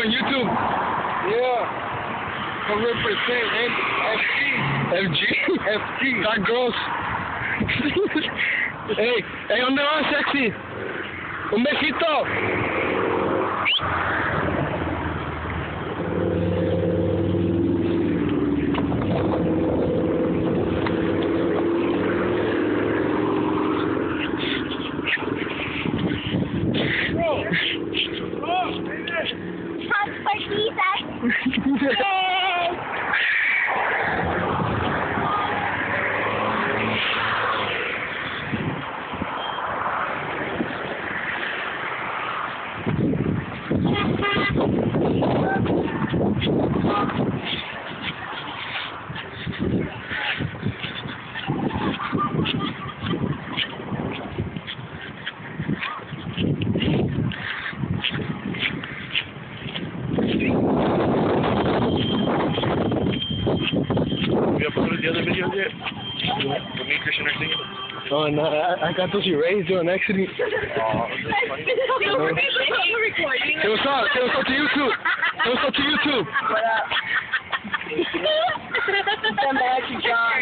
on YouTube. Yeah. 100% FG. Got girls. Hey, ¿dónde vas, sexy? Un besito. You uploaded the other videos yet? For me, Christian, or singing? Oh, no, I got those erased doing an accident. Oh, Hey, what's up? Say what's up to YouTube. Say what's up to YouTube. Send back to John.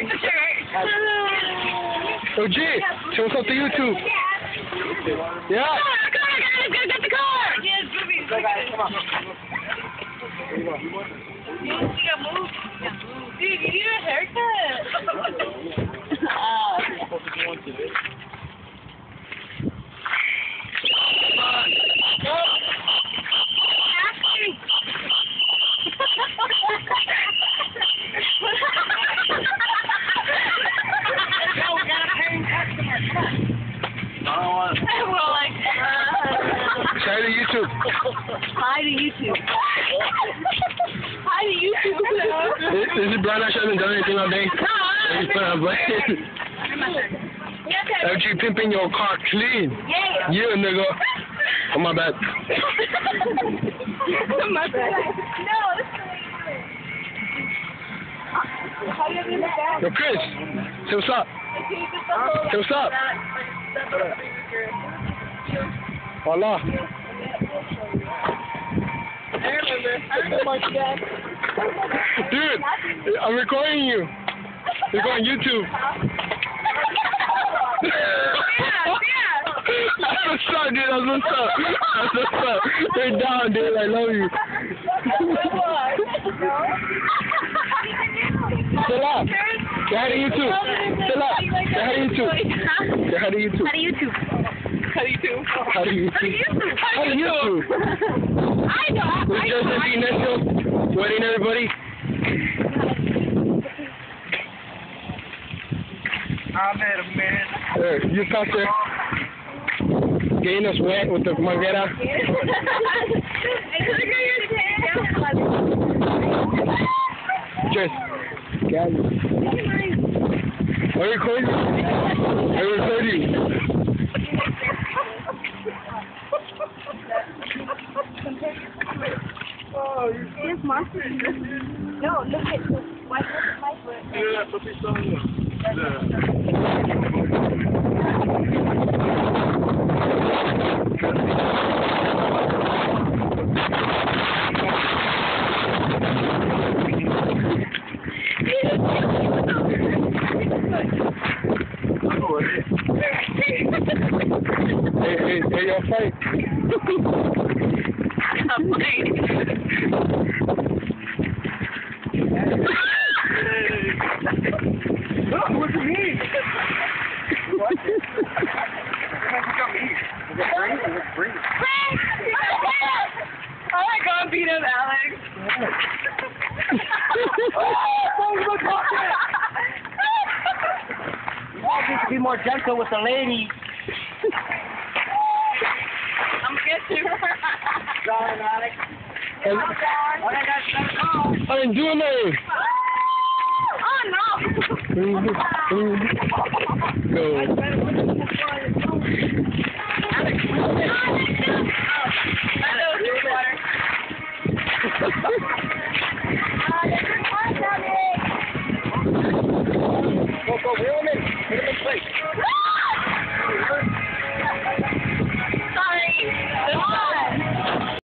Oh, G, say what's up to YouTube. Yeah. Come on, guys, gotta get the car. Yes, moving. Go, guys, come on. You gotta move. Dude, you need a haircut. Say hi to YouTube. Hi to YouTube. Hi to YouTube. This is Brian. I hasn't done anything all day. He's putting a button. LG pimping your car clean. Yeah. Yeah, nigga. Oh, my bad. My bad. No, Yo, Chris. Say what's up. Say what's up. Hola. I remember my dad. Dude, I'm recording you. You're going YouTube. That's what's up, dude. That's what's up. That's what's up. Stay down, dude. I love you. Chill out. Say hi to YouTube. Chill out. Say hi to YouTube. Say hi to YouTube. How do YouTube? How do YouTube? How do YouTube? How do YouTube? I know. We're just at the Ignacio. Wedding, everybody. I met a man. You pastor. Getting us wet with the manguera. Just. Got it. Are you recording? I'm recording. Oh, you're Here's monster. No, look at the white foot. yeah, put this on you. Hey, y'all fight. I'm fighting. What do you mean? What? Oh my God, beat him, Alex. You all need to be more gentle with the ladies. I'm gonna get you. Sorry, Alex. Okay, guys, let's go. I didn't do anything. Oh no. Go.